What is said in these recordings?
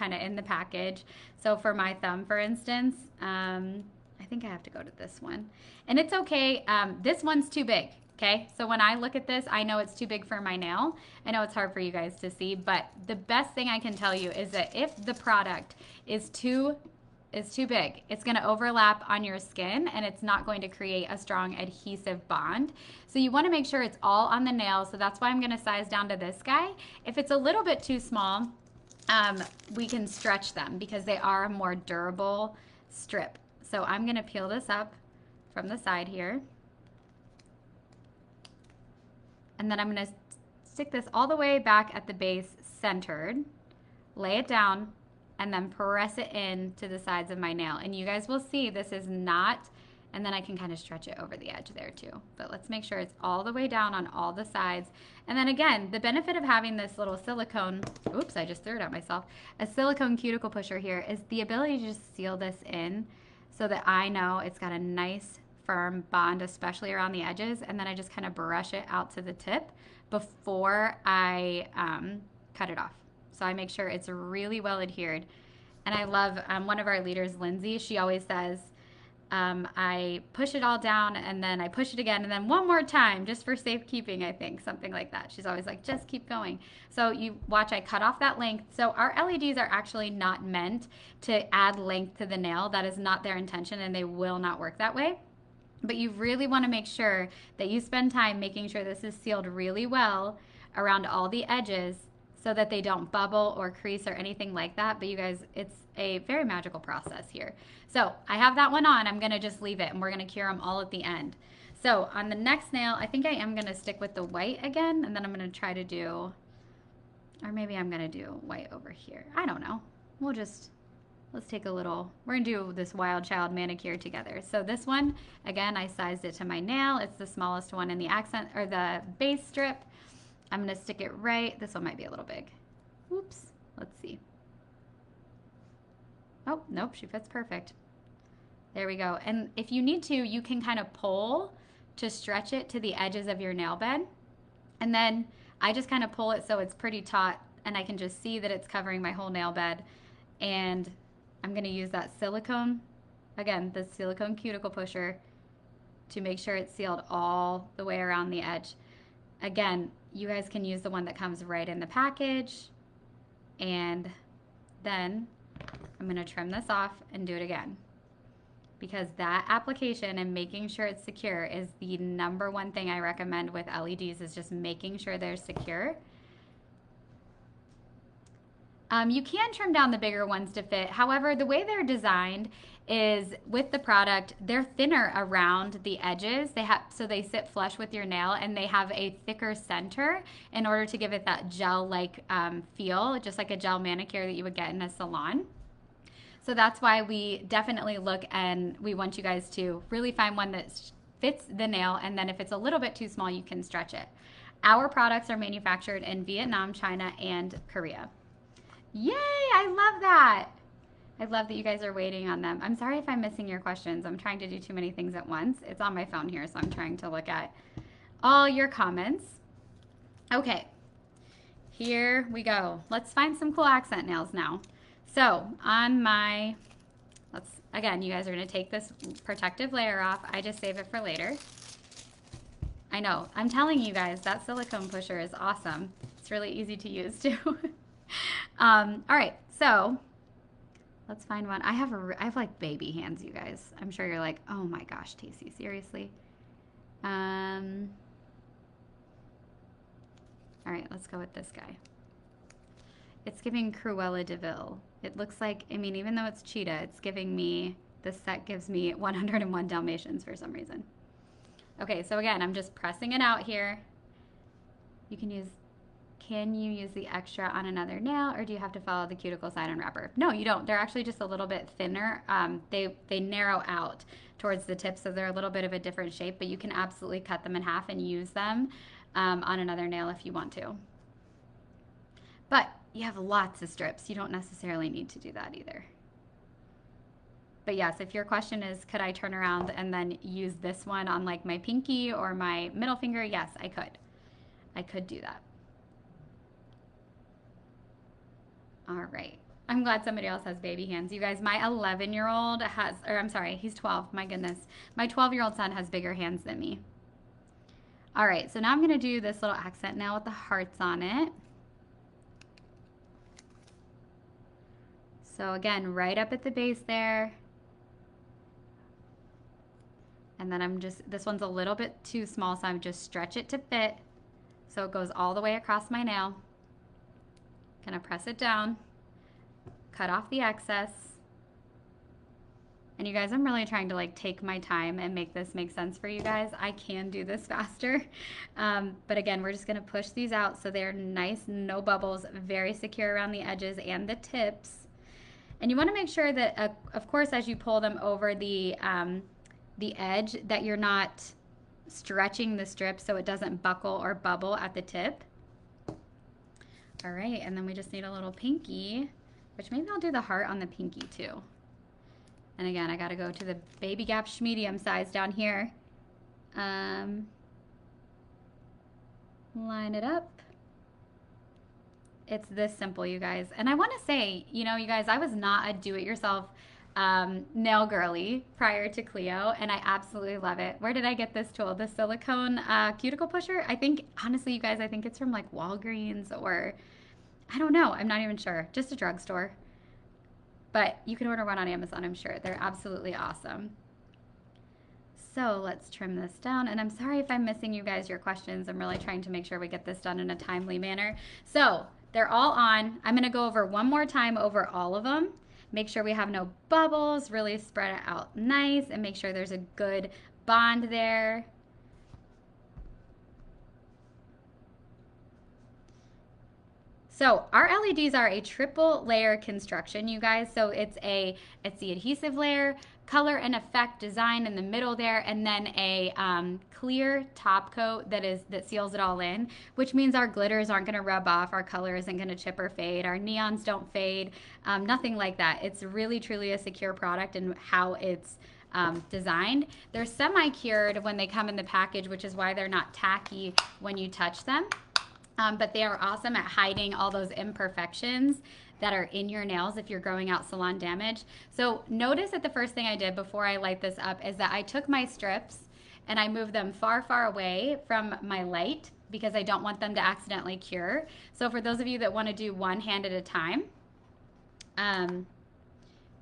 kind of in the package. So for my thumb, for instance, I think I have to go to this one. And it's okay. This one's too big. Okay. So when I look at this, I know it's too big for my nail. I know it's hard for you guys to see, but the best thing I can tell you is that if the product is too big, it's going to overlap on your skin and it's not going to create a strong adhesive bond. So you want to make sure it's all on the nail. So that's why I'm going to size down to this guy. If it's a little bit too small, we can stretch them because they are a more durable strip. So I'm going to peel this up from the side here. And then I'm going to stick this all the way back at the base centered, lay it down, and then press it in to the sides of my nail. And you guys will see this is not, and then I can kind of stretch it over the edge there too. But let's make sure it's all the way down on all the sides. And then again, the benefit of having this little silicone, oops, I just threw it at myself, a silicone cuticle pusher here is the ability to just seal this in so that I know it's got a nice firm bond, especially around the edges. And then I just kind of brush it out to the tip before I cut it off. So I make sure it's really well adhered. And I love one of our leaders, Lindsay, she always says, I push it all down and then I push it again and then one more time just for safekeeping, I think, something like that. She's always like, just keep going. So you watch, I cut off that length. So our LEDs are actually not meant to add length to the nail. That is not their intention and they will not work that way. But you really want to make sure that you spend time making sure this is sealed really well around all the edges so that they don't bubble or crease or anything like that. But you guys, it's a very magical process here. So I have that one on. I'm going to just leave it and we're going to cure them all at the end. So on the next nail, I think I am going to stick with the white again, and then I'm going to try to do, or maybe I'm going to do white over here. I don't know. Let's take a little, we're going to do this Wild Child manicure together. So this one, again, I sized it to my nail. It's the smallest one in the accent or the base strip. I'm going to stick it right. This one might be a little big. Oops. Let's see. Oh, nope. She fits perfect. There we go. And if you need to, you can kind of pull to stretch it to the edges of your nail bed. And then I just kind of pull it so it's pretty taut and I can just see that it's covering my whole nail bed. And I'm going to use that silicone, again, the silicone cuticle pusher to make sure it's sealed all the way around the edge. Again, you guys can use the one that comes right in the package. And then I'm going to trim this off and do it again. Because that application and making sure it's secure is the number one thing I recommend with LEDs, is just making sure they're secure. You can trim down the bigger ones to fit. However, the way they're designed is with the product, they're thinner around the edges. So they sit flush with your nail and they have a thicker center in order to give it that gel-like feel, just like a gel manicure that you would get in a salon. So that's why we definitely look and we want you guys to really find one that fits the nail, and then if it's a little bit too small, you can stretch it. Our products are manufactured in Vietnam, China, and Korea. Yay, I love that. I love that you guys are waiting on them. I'm sorry if I'm missing your questions. I'm trying to do too many things at once. It's on my phone here, so I'm trying to look at all your comments. Okay, here we go. Let's find some cool accent nails now. So on my, again, you guys are gonna take this protective layer off. I just save it for later. I know, I'm telling you guys, that silicone pusher is awesome. It's really easy to use too. All right, so let's find one. I have like baby hands, you guys. I'm sure you're like, oh my gosh, Tacey, seriously? All right, let's go with this guy. It's giving Cruella de Vil. It looks like, I mean, even though it's cheetah, it's giving me, this set gives me 101 Dalmatians for some reason. Okay, so again, I'm just pressing it out here. Can you use the extra on another nail, or do you have to follow the cuticle side and wrapper? No, you don't. They're actually just a little bit thinner. They narrow out towards the tip, so they're a little bit of a different shape, but you can absolutely cut them in half and use them on another nail if you want to. But you have lots of strips. You don't necessarily need to do that either. But yes, if your question is, could I turn around and then use this one on like my pinky or my middle finger? Yes, I could. I could do that. All right. I'm glad somebody else has baby hands. You guys, my 11-year-old has, or I'm sorry, he's 12. My goodness. My 12-year-old son has bigger hands than me. All right, so now I'm going to do this little accent nail with the hearts on it. So again, right up at the base there. And then this one's a little bit too small, so I'm just stretch it to fit. So it goes all the way across my nail. Gonna press it down, cut off the excess. And you guys, I'm really trying to like take my time and make this make sense for you guys. I can do this faster. But again, we're just gonna push these out so they're nice, no bubbles, very secure around the edges and the tips. And you wanna make sure that, of course, as you pull them over the edge, that you're not stretching the strip so it doesn't buckle or bubble at the tip. All right, and then we just need a little pinky, which maybe I'll do the heart on the pinky too. And again, I gotta go to the baby gap medium size down here. Line it up. It's this simple, you guys. And I wanna say, you know, you guys, I was not a do-it-yourself nail girly prior to Cleo, and I absolutely love it. Where did I get this tool? The silicone cuticle pusher? I think, honestly, you guys, I think it's from like Walgreens or I don't know. I'm not even sure. Just a drugstore. But you can order one on Amazon, I'm sure. They're absolutely awesome. So let's trim this down. And I'm sorry if I'm missing you guys your questions. I'm really trying to make sure we get this done in a timely manner. So they're all on. I'm going to go over one more time over all of them. Make sure we have no bubbles, really spread it out nice, and make sure there's a good bond there. So our LEDs are a triple layer construction, you guys. So it's the adhesive layer, color and effect design in the middle there, and then a clear top coat that seals it all in, which means our glitters aren't gonna rub off, our color isn't gonna chip or fade, our neons don't fade, nothing like that. It's really truly a secure product in how it's designed. They're semi-cured when they come in the package, which is why they're not tacky when you touch them. But they are awesome at hiding all those imperfections that are in your nails if you're growing out salon damage. So notice that the first thing I did before I light this up is that I took my strips and I moved them far, far away from my light because I don't want them to accidentally cure. So for those of you that want to do one hand at a time,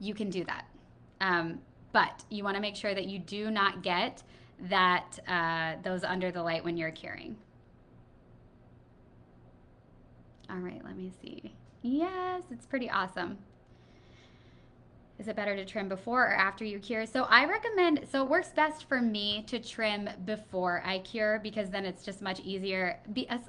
you can do that. But you want to make sure that you do not get those under the light when you're curing. All right, let me see. Yes, it's pretty awesome. Is it better to trim before or after you cure? So I recommend, so it works best for me to trim before I cure because then it's just much easier.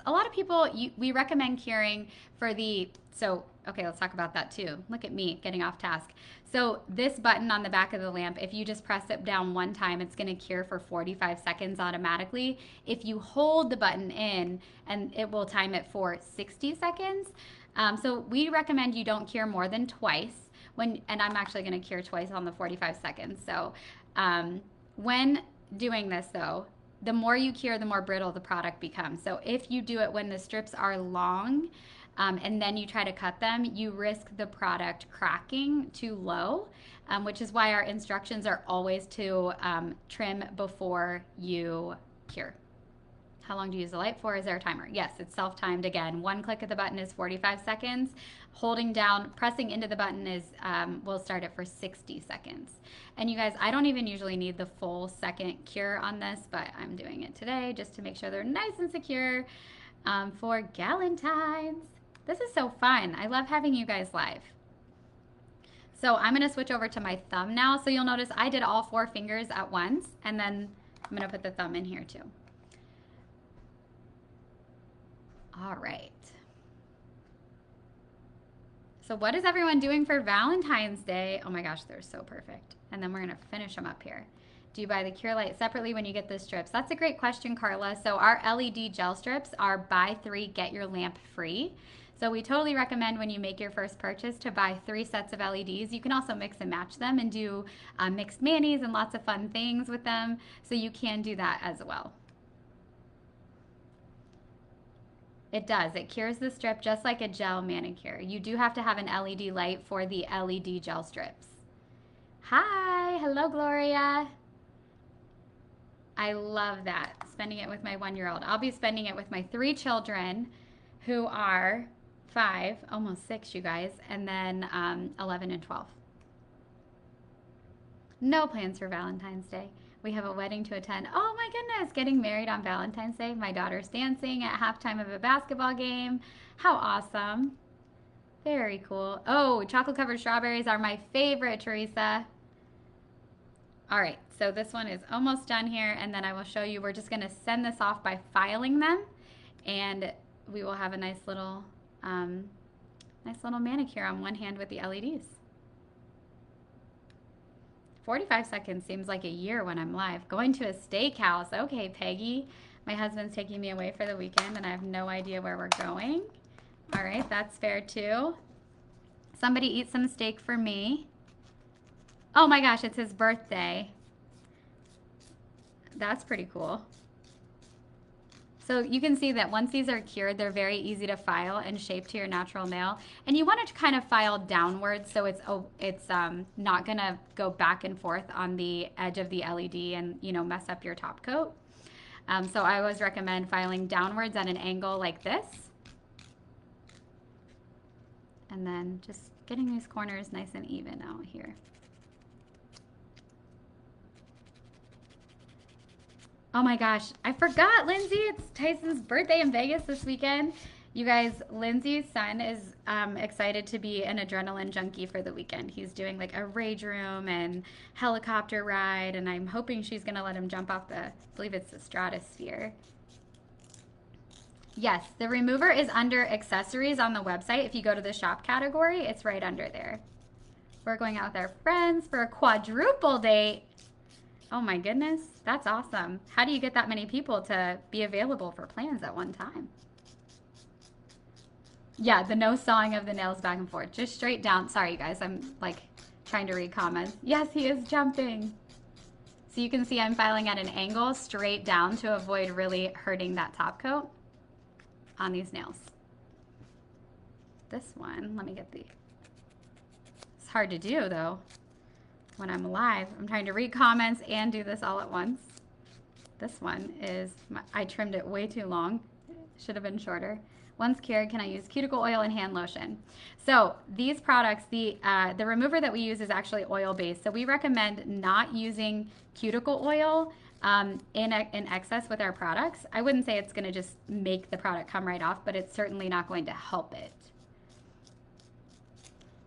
A lot of people, we recommend curing for okay, let's talk about that too. Look at me getting off task. So this button on the back of the lamp, if you just press it down one time, it's gonna cure for 45 seconds automatically. If you hold the button in, and it will time it for 60 seconds. So we recommend you don't cure more than twice. And I'm actually gonna cure twice on the 45 seconds. So when doing this though, the more you cure, the more brittle the product becomes. So if you do it when the strips are long, and then you try to cut them, you risk the product cracking too low, which is why our instructions are always to trim before you cure. How long do you use the light for? Is there a timer? Yes, it's self-timed again. One click of the button is 45 seconds. Holding down, pressing into the button will start it for 60 seconds. And you guys, I don't even usually need the full second cure on this, but I'm doing it today just to make sure they're nice and secure for Galentine's. This is so fun. I love having you guys live. So I'm gonna switch over to my thumb now. So you'll notice I did all 4 fingers at once, and then I'm gonna put the thumb in here too. All right. So what is everyone doing for Valentine's Day? Oh my gosh, they're so perfect. And then we're gonna finish them up here. Do you buy the cure light separately when you get the strips? That's a great question, Carla. So our LED gel strips are buy 3, get your lamp free. So we totally recommend when you make your first purchase to buy 3 sets of LEDs. You can also mix and match them and do mixed manis and lots of fun things with them. So you can do that as well. It does. It cures the strip just like a gel manicure. You do have to have an LED light for the LED gel strips. Hi, hello Gloria. I love that, spending it with my 1-year-old. I'll be spending it with my 3 children who are 5, almost 6, you guys, and then 11 and 12. No plans for Valentine's Day. We have a wedding to attend. Oh my goodness, getting married on Valentine's Day. My daughter's dancing at halftime of a basketball game. How awesome. Very cool. Oh, chocolate covered strawberries are my favorite, Teresa. All right, so this one is almost done here, and then I will show you. We're just gonna send this off by filing them, and we will have a nice little manicure on one hand with the LEDs. 45 seconds seems like a year when I'm live. Going to a steakhouse. Okay, Peggy. My husband's taking me away for the weekend, and I have no idea where we're going. All right, that's fair too. Somebody eat some steak for me. Oh my gosh, it's his birthday. That's pretty cool. So you can see that once these are cured, they're very easy to file and shape to your natural nail. And you want to kind of file downwards so it's not going to go back and forth on the edge of the LED and, you know, mess up your top coat. So I always recommend filing downwards at an angle like this. And then just getting these corners nice and even out here. Oh my gosh, I forgot, Lindsay. It's Tyson's birthday in Vegas this weekend. You guys, Lindsay's son is excited to be an adrenaline junkie for the weekend. He's doing like a rage room and helicopter ride, and I'm hoping she's gonna let him jump off I believe it's the stratosphere. Yes, the remover is under accessories on the website. If you go to the shop category, it's right under there. We're going out with our friends for a quadruple date. Oh my goodness, that's awesome. How do you get that many people to be available for plans at one time? Yeah, the no sawing of the nails back and forth, just straight down. Sorry you guys, I'm like trying to read comments. Yes, he is jumping. So you can see I'm filing at an angle straight down to avoid really hurting that top coat on these nails. This one, let me get it's hard to do though. When I'm live, I'm trying to read comments and do this all at once. This one is, I trimmed it way too long. Should have been shorter. Once cured, can I use cuticle oil and hand lotion? So these products, the remover that we use is actually oil-based. So we recommend not using cuticle oil in excess with our products. I wouldn't say it's gonna just make the product come right off, but it's certainly not going to help it.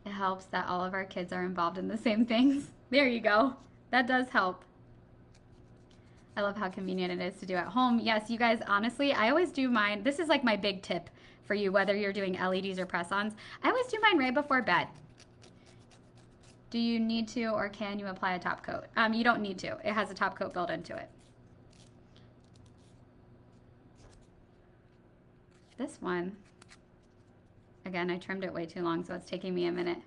It helps that all of our kids are involved in the same things. There you go. That does help. I love how convenient it is to do at home. Yes, you guys, honestly, I always do mine. This is like my big tip for you, whether you're doing LEDs or press-ons. I always do mine right before bed. Do you need to or can you apply a top coat? You don't need to. It has a top coat built into it. This one, again, I trimmed it way too long, so it's taking me a minute.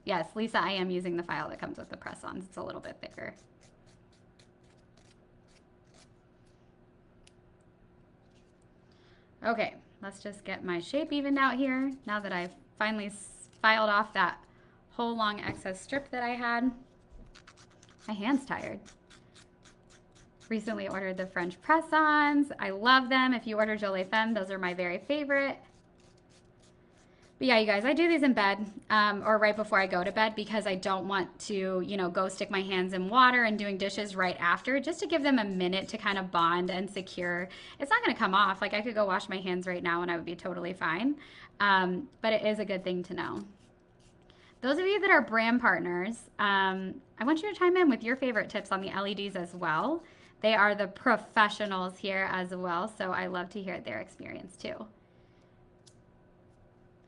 Yes, Lisa, I am using the file that comes with the press-ons. It's a little bit thicker. Okay, let's just get my shape evened out here. Now that I've finally filed off that whole long excess strip that I had. My hand's tired. Recently ordered the French press-ons. I love them. If you order Jolie Femme, those are my very favorite. But yeah, you guys, I do these in bed or right before I go to bed because I don't want to, you know, go stick my hands in water and doing dishes right after, just to give them a minute to kind of bond and secure. It's not going to come off. Like I could go wash my hands right now and I would be totally fine. But it is a good thing to know. Those of you that are brand partners, I want you to chime in with your favorite tips on the LEDs as well. They are the professionals here as well, so I love to hear their experience too.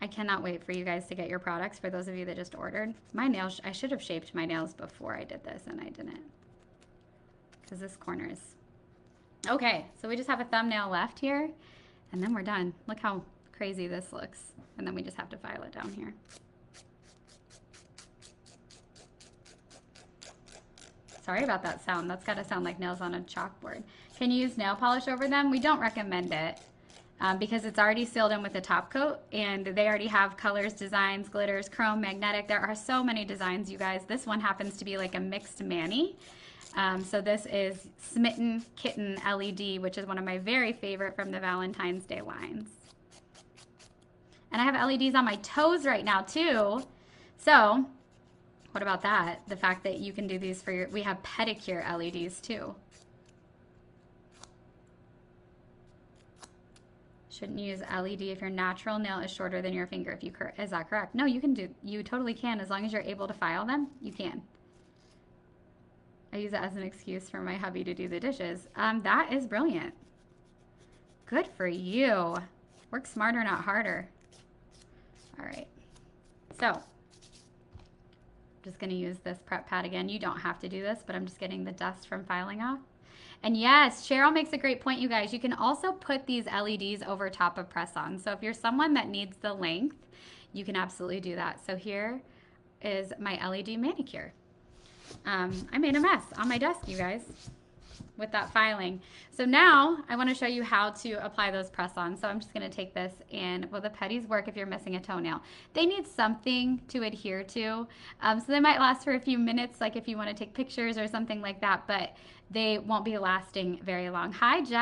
I cannot wait for you guys to get your products for those of you that just ordered. My nails, I should have shaped my nails before I did this and I didn't. Because this corner is... Okay, so we just have a thumbnail left here and then we're done. Look how crazy this looks. And then we just have to file it down here. Sorry about that sound. That's got to sound like nails on a chalkboard. Can you use nail polish over them? We don't recommend it. because it's already sealed in with a top coat, and they already have colors, designs, glitters, chrome, magnetic. There are so many designs, you guys. This one happens to be like a mixed mani. So this is Smitten Kitten LED, which is one of my very favorite from the Valentine's Day lines. And I have LEDs on my toes right now too. So what about that? The fact that you can do these for your, we have pedicure LEDs too. Shouldn't use LED if your natural nail is shorter than your finger. If you, is that correct? No, you can do, you totally can. As long as you're able to file them, you can. I use it as an excuse for my hubby to do the dishes. That is brilliant. Good for you. Work smarter, not harder. All right. So, I'm just going to use this prep pad again. You don't have to do this, but I'm just getting the dust from filing off. And yes, Cheryl makes a great point, you guys. You can also put these LEDs over top of press-on. So if you're someone that needs the length, you can absolutely do that. So here is my LED manicure. I made a mess on my desk, you guys, with that filing. So now I want to show you how to apply those press-ons. So I'm just going to take this and, well, the petties work if you're missing a toenail. They need something to adhere to. So they might last for a few minutes, like if you want to take pictures or something like that, but they won't be lasting very long. Hi, Jeff.